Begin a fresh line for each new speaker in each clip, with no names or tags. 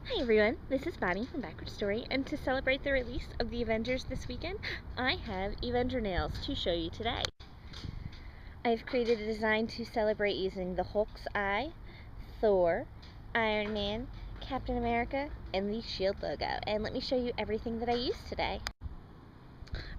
Hi everyone, this is Bonnie from Backward Story, and to celebrate the release of the Avengers this weekend, I have Avenger nails to show you today. I've created a design to celebrate using the Hulk's eye, Thor, Iron Man, Captain America, and the SHIELD logo. And let me show you everything that I used today.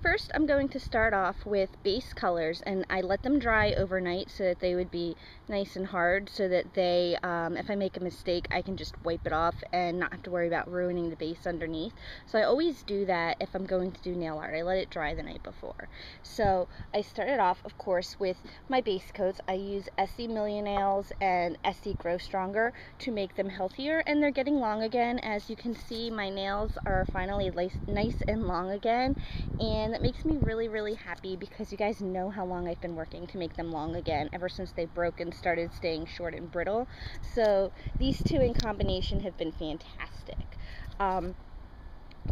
First, I'm going to start off with base colors, and I let them dry overnight so that they would be nice and hard, so that they, if I make a mistake, I can just wipe it off and not have to worry about ruining the base underneath. So I always do that if I'm going to do nail art. I let it dry the night before. So I started off, of course, with my base coats. I use Essie Million Nails and Essie Grow Stronger to make them healthier, and they're getting long again. As you can see, my nails are finally nice and long again, and that makes me really happy because you guys know how long I've been working to make them long again, ever since they broke and started staying short and brittle. So these two in combination have been fantastic.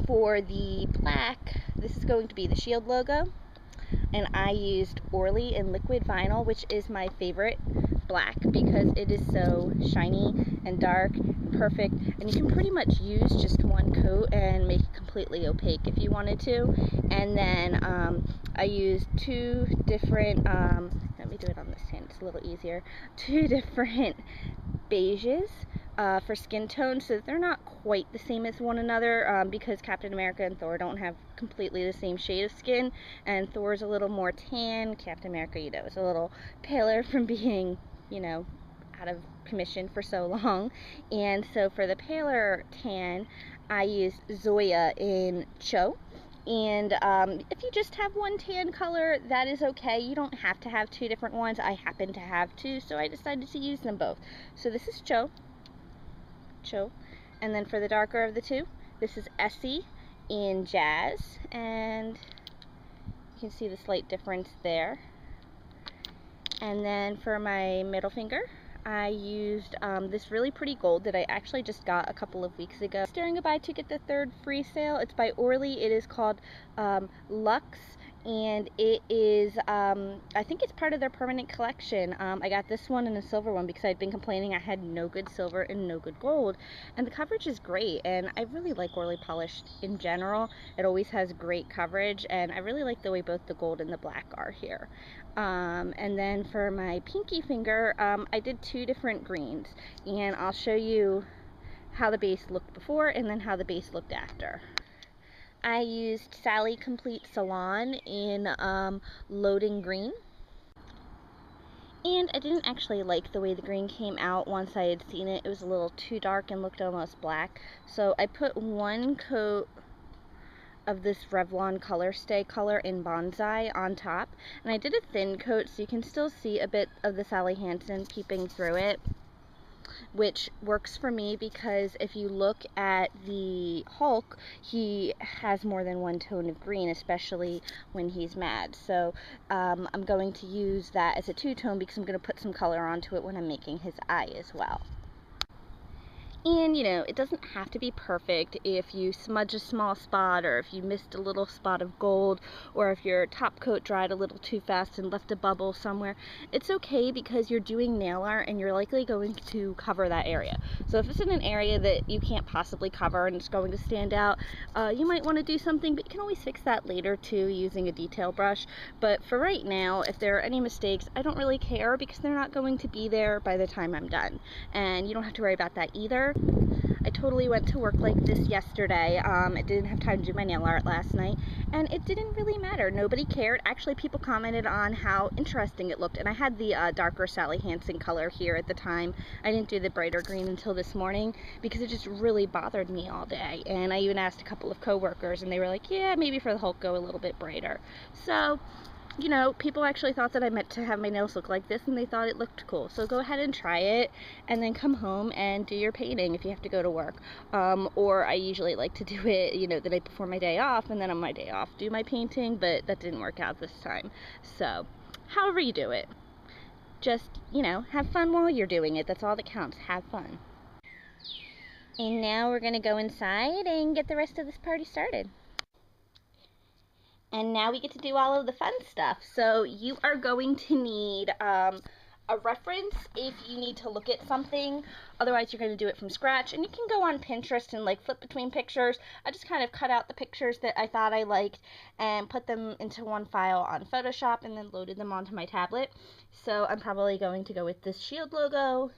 For the black, this is going to be the SHIELD logo, and I used Orly in liquid vinyl, which is my favorite black because it is so shiny and dark and perfect, and you can pretty much use just one coat and make it completely opaque if you wanted to. And then I used two different, let me do it on this hand, it's a little easier, two different beiges for skin tone, so that they're not quite the same as one another, because Captain America and Thor don't have completely the same shade of skin, and Thor's a little more tan. Captain America, you know, is a little paler from being, you know, out of commission for so long. And so for the paler tan, I used Zoya in Cho. And if you just have one tan color, that is okay. You don't have to have two different ones. I happen to have two, so I decided to use them both. So this is Cho. And then for the darker of the two, this is Essie in Jazz, and you can see the slight difference there. And then for my middle finger, I used this really pretty gold that I actually just got a couple of weeks ago. During a buy two get the third free sale. It's by Orly. It is called Lux, and it is, I think it's part of their permanent collection. I got this one and a silver one because I'd been complaining I had no good silver and no good gold, and the coverage is great, and I really like Orly polish in general. It always has great coverage, and I really like the way both the gold and the black are here. And then for my pinky finger, I did two different greens, and I'll show you how the base looked before and then how the base looked after. I used Sally Complete Salon in Loading Green. And I didn't actually like the way the green came out once I had seen it. It was a little too dark and looked almost black. So I put one coat of this Revlon Color Stay color in Bonsai on top. And I did a thin coat so you can still see a bit of the Sally Hansen peeping through it, which works for me because if you look at the Hulk, he has more than one tone of green, especially when he's mad. So I'm going to use that as a two-tone because I'm going to put some color onto it when I'm making his eye as well. And, you know, it doesn't have to be perfect. If you smudge a small spot, or if you missed a little spot of gold, or if your top coat dried a little too fast and left a bubble somewhere, it's okay because you're doing nail art and you're likely going to cover that area. So if it's in an area that you can't possibly cover and it's going to stand out, you might want to do something, but you can always fix that later too using a detail brush. But for right now, if there are any mistakes, I don't really care because they're not going to be there by the time I'm done. And you don't have to worry about that either. I totally went to work like this yesterday. I didn't have time to do my nail art last night, and it didn't really matter. Nobody cared. Actually, people commented on how interesting it looked, and I had the darker Sally Hansen color here at the time. I didn't do the brighter green until this morning because it just really bothered me all day, and I even asked a couple of coworkers, and they were like, yeah, maybe for the Hulk go a little bit brighter. So, you know, people actually thought that I meant to have my nails look like this, and they thought it looked cool. So go ahead and try it, and then come home and do your painting if you have to go to work. Or I usually like to do it, you know, the night before my day off, and then on my day off do my painting, but that didn't work out this time. So, however you do it, just, you know, have fun while you're doing it. That's all that counts. Have fun. And now we're going to go inside and get the rest of this party started. And now we get to do all of the fun stuff. So you are going to need a reference if you need to look at something. Otherwise, you're going to do it from scratch. And you can go on Pinterest and like flip between pictures. I just kind of cut out the pictures that I thought I liked and put them into one file on Photoshop and then loaded them onto my tablet. So I'm probably going to go with this Shield logo,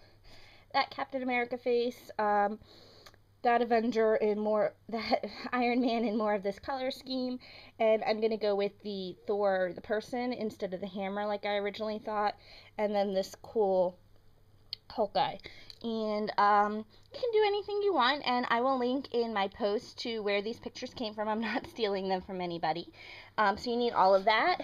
that Captain America face, that Avenger in more, that Iron Man in more of this color scheme, and I'm gonna go with the Thor the person instead of the hammer like I originally thought, and then this cool Hulk guy. And you can do anything you want, and I will link in my post to where these pictures came from. I'm not stealing them from anybody. So you need all of that.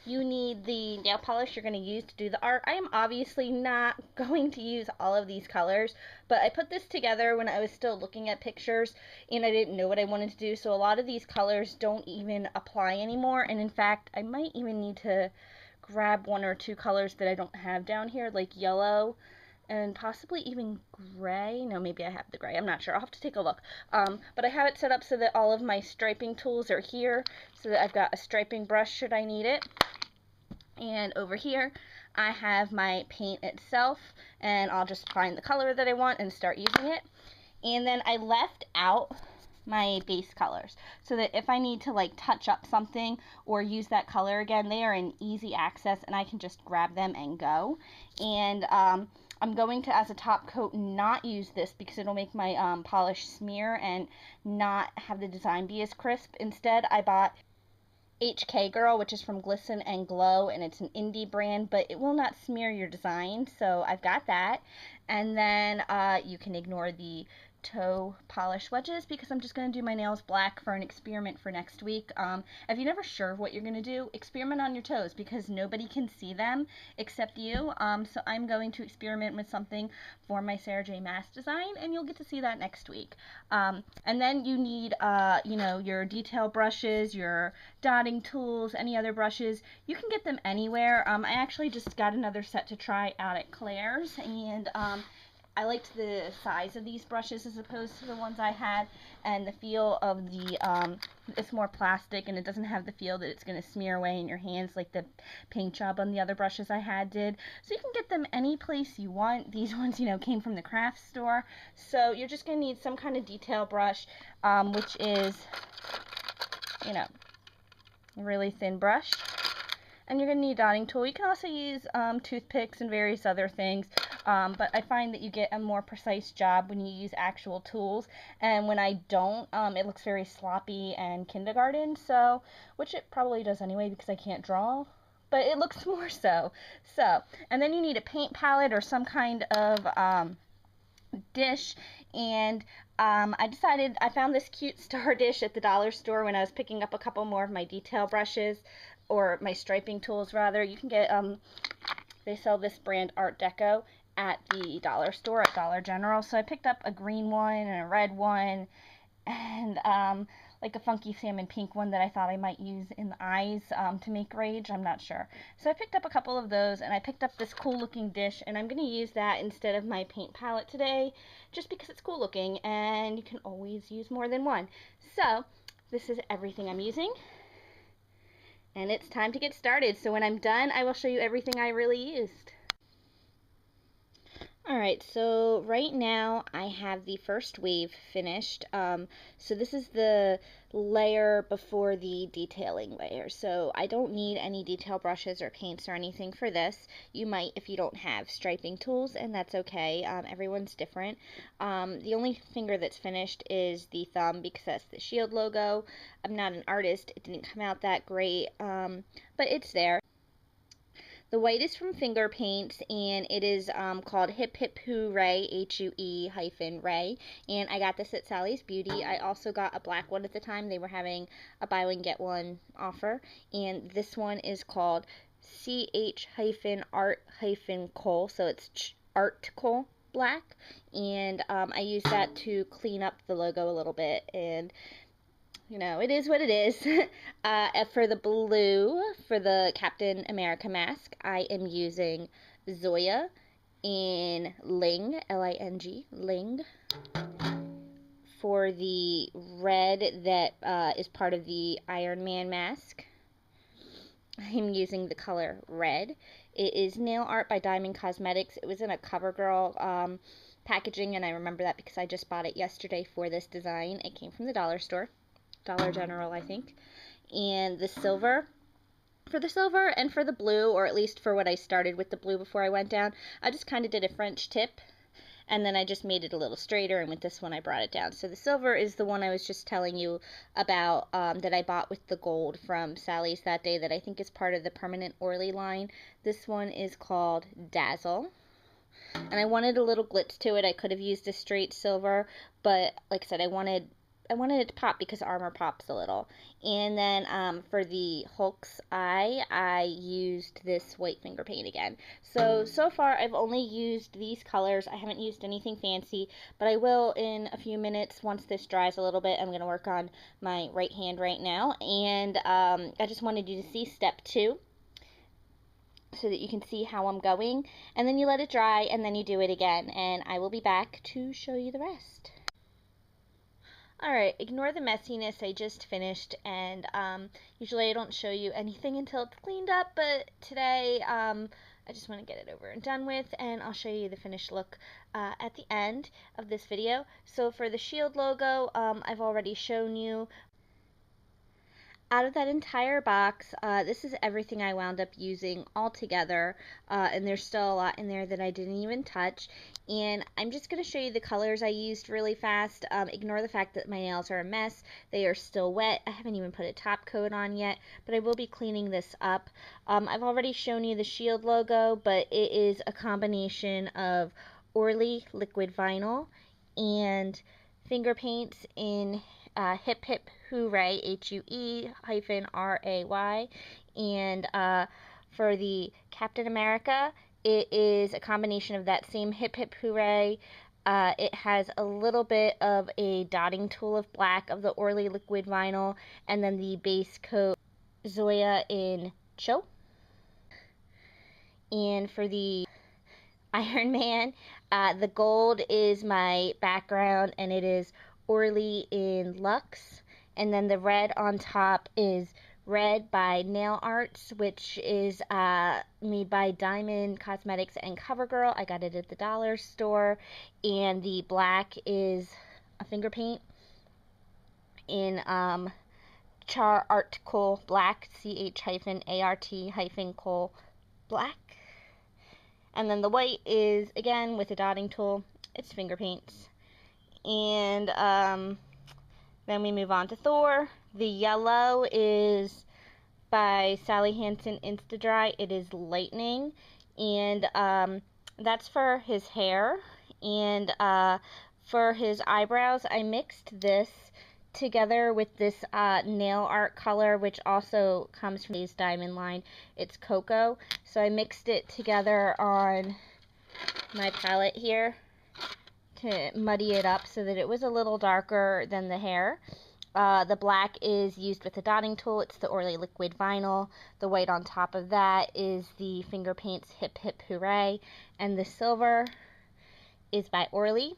You need the nail polish you're going to use to do the art. I am obviously not going to use all of these colors, but I put this together when I was still looking at pictures and I didn't know what I wanted to do, so a lot of these colors don't even apply anymore, and in fact, I might even need to grab one or two colors that I don't have down here, like yellow and possibly even gray. No, maybe I have the gray. I'm not sure. I'll have to take a look. But I have it set up so that all of my striping tools are here, so that I've got a striping brush should I need it. And over here, I have my paint itself, and I'll just find the color that I want and start using it. And then I left out my base colors so that if I need to like touch up something or use that color again, they are in easy access and I can just grab them and go. And I'm going to, as a top coat, not use this because it'll make my polish smear and not have the design be as crisp. Instead, I bought HK Girl, which is from Glisten and Glow, and it's an indie brand, but it will not smear your design, so I've got that. And then you can ignore the toe polish wedges because I'm just going to do my nails black for an experiment for next week. If you're never sure what you're going to do, experiment on your toes because nobody can see them except you. So I'm going to experiment with something for my Sarah J. Maas design, and you'll get to see that next week. And then you need, you know, your detail brushes, your dotting tools, any other brushes. You can get them anywhere. I actually just got another set to try out at Claire's, and I liked the size of these brushes as opposed to the ones I had, and the feel of the, it's more plastic and it doesn't have the feel that it's going to smear away in your hands like the paint job on the other brushes I had did. So you can get them any place you want. These ones, you know, came from the craft store. So you're just going to need some kind of detail brush, which is, you know, a really thin brush. And you're going to need a dotting tool. You can also use toothpicks and various other things. But I find that you get a more precise job when you use actual tools, and when I don't, it looks very sloppy and kindergarten, so, which it probably does anyway because I can't draw, but it looks more so. And then you need a paint palette or some kind of dish, and I found this cute star dish at the dollar store when I was picking up a couple more of my detail brushes, or my striping tools rather. You can get, they sell this brand Art Deco at the dollar store at Dollar General. So I picked up a green one and a red one and like a funky salmon pink one that I thought I might use in the eyes to make rage. I'm not sure. So I picked up a couple of those, and I picked up this cool looking dish, and I'm going to use that instead of my paint palette today just because it's cool looking and you can always use more than one. So this is everything I'm using. And it's time to get started. So when I'm done, I will show you everything I really used. Alright, so right now I have the first wave finished. So this is the layer before the detailing layer. So I don't need any detail brushes or paints or anything for this. You might if you don't have striping tools, and that's okay. Everyone's different. The only finger that's finished is the thumb because that's the Shield logo. I'm not an artist. It didn't come out that great, but it's there. The white is from Finger Paints, and it is called Hip Hip Hooray, HUE-Ray, and I got this at Sally's Beauty. I also got a black one at the time. They were having a buy one get one offer, and this one is called CH-Art-Coal, so it's Art Coal Black, and I use that to clean up the logo a little bit, and you know, it is what it is. For the blue, for the Captain America mask, I am using Zoya in Ling, L-I-N-G, Ling. For the red that is part of the Iron Man mask, I'm using the color red. It is nail art by Diamond Cosmetics. It was in a CoverGirl packaging, and I remember that because I just bought it yesterday for this design. It came from the dollar store, Dollar General, I think. And the silver, for the silver and for the blue, or at least for what I started with the blue before I went down, I just kind of did a French tip, and then I just made it a little straighter, and with this one I brought it down. So the silver is the one I was just telling you about, that I bought with the gold from Sally's that day, that I think is part of the Permanent Orly line. This one is called Dazzle. And I wanted a little glitz to it. I could have used a straight silver, but like I said, I wanted it to pop because armor pops a little. And then for the Hulk's eye, I used this white finger paint again. So far I've only used these colors. I haven't used anything fancy, but I will in a few minutes once this dries a little bit. I'm going to work on my right hand right now. And I just wanted you to see step 2, so that you can see how I'm going. And then you let it dry, and then you do it again. And I will be back to show you the rest. Alright, ignore the messiness. I just finished, and usually I don't show you anything until it's cleaned up, but today I just want to get it over and done with, and I'll show you the finished look at the end of this video. So for the shield logo, I've already shown you. Out of that entire box, this is everything I wound up using all together, and there's still a lot in there that I didn't even touch. And I'm just going to show you the colors I used really fast. Ignore the fact that my nails are a mess. They are still wet. I haven't even put a top coat on yet, but I will be cleaning this up. I've already shown you the shield logo, but it is a combination of Orly liquid vinyl and finger paints in Hip Hip Hooray, HUE-RAY, and for the Captain America, it is a combination of that same Hip Hip Hooray. It has a little bit of a dotting tool of black of the Orly liquid vinyl, and then the base coat Zoya in Cho. And for the Iron Man, the gold is my background, and it is Orly in Luxe, and then the red on top is Red by Nail Arts, which is made by Diamond Cosmetics and CoverGirl. I got it at the dollar store. And the black is a finger paint in Char Art Coal Black, CH-ART-Coal Black. And then the white is, again, with a dotting tool. It's finger paints. And then we move on to Thor. The yellow is by Sally Hansen Insta-Dry. It is Lightning. And that's for his hair. And for his eyebrows, I mixed this together with this nail art color, which also comes from his diamond line. It's Cocoa. So I mixed it together on my palette here to muddy it up so that it was a little darker than the hair. The black is used with the dotting tool. It's the Orly liquid vinyl. The white on top of that is the finger paints Hip Hip Hooray. And the silver is by Orly,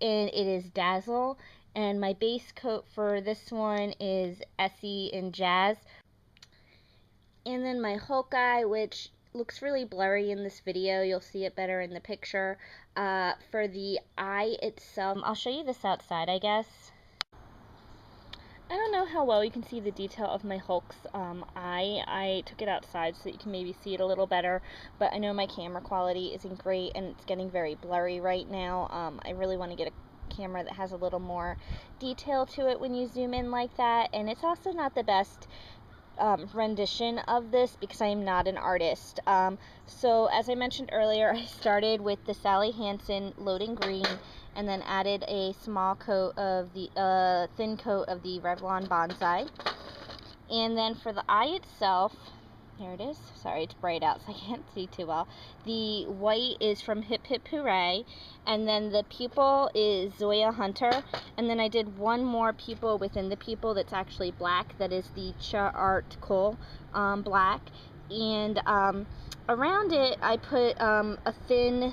and it is Dazzle. And my base coat for this one is Essie and Jazz. And then my Hulk eye, which looks really blurry in this video. You'll see it better in the picture. For the eye itself, I'll show you this outside, I guess. I don't know how well you can see the detail of my Hulk's eye. I took it outside so that you can maybe see it a little better, but I know my camera quality isn't great and it's getting very blurry right now. I really want to get a camera that has a little more detail to it when you zoom in like that, and it's also not the best rendition of this because I am not an artist. So as I mentioned earlier, I started with the Sally Hansen Loading Green and then added a small coat of the thin coat of the Revlon Bonsai. And then for the eye itself, there it is. Sorry, it's bright out so I can't see too well. The white is from Hip Hip Hooray, and then the pupil is Zoya Hunter, and then I did one more pupil within the pupil that's actually black. That is the Char Art Coal Black, and around it I put a thin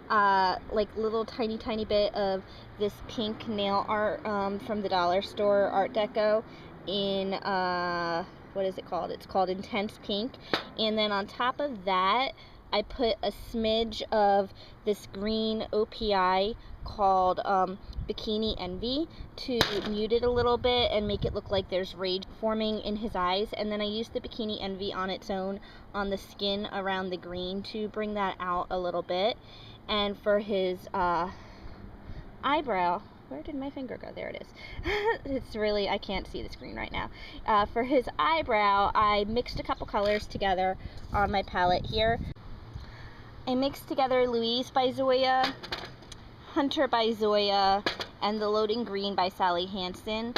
like little tiny bit of this pink nail art from the dollar store Art Deco in what is it called? It's called Intense Pink. And then on top of that, I put a smidge of this green OPI called Bikini Envy to mute it a little bit and make it look like there's rage forming in his eyes. And then I used the Bikini Envy on its own on the skin around the green to bring that out a little bit. And for his eyebrow, where did my finger go? There it is. It's really, I can't see the screen right now. For his eyebrow, I mixed a couple colors together on my palette here. I mixed together Louise by Zoya, Hunter by Zoya, and the Loading Green by Sally Hansen.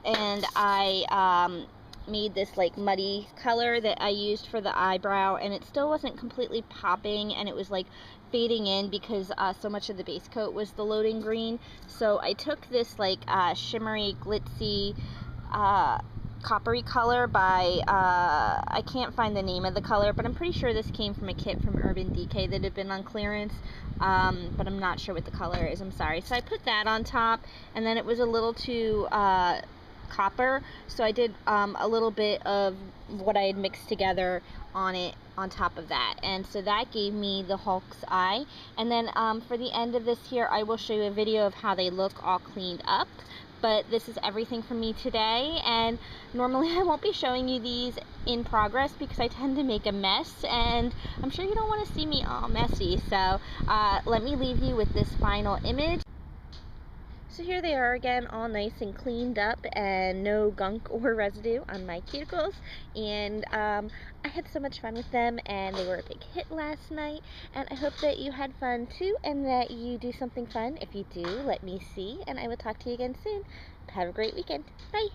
And I made this like muddy color that I used for the eyebrow, and it still wasn't completely popping, and it was like fading in because so much of the base coat was the Loading Green. So I took this like shimmery, glitzy, coppery color by, I can't find the name of the color, but I'm pretty sure this came from a kit from Urban Decay that had been on clearance, but I'm not sure what the color is, I'm sorry. So I put that on top, and then it was a little too copper, so I did a little bit of what I had mixed together on it on top of that, and so that gave me the Hulk's eye. And then for the end of this here, I will show you a video of how they look all cleaned up. But this is everything from me today, and normally I won't be showing you these in progress because I tend to make a mess, and I'm sure you don't want to see me all messy. So let me leave you with this final image. So here they are again, all nice and cleaned up and no gunk or residue on my cuticles. And I had so much fun with them, and they were a big hit last night. And I hope that you had fun too, and that you do something fun. If you do, let me see, and I will talk to you again soon. Have a great weekend. Bye!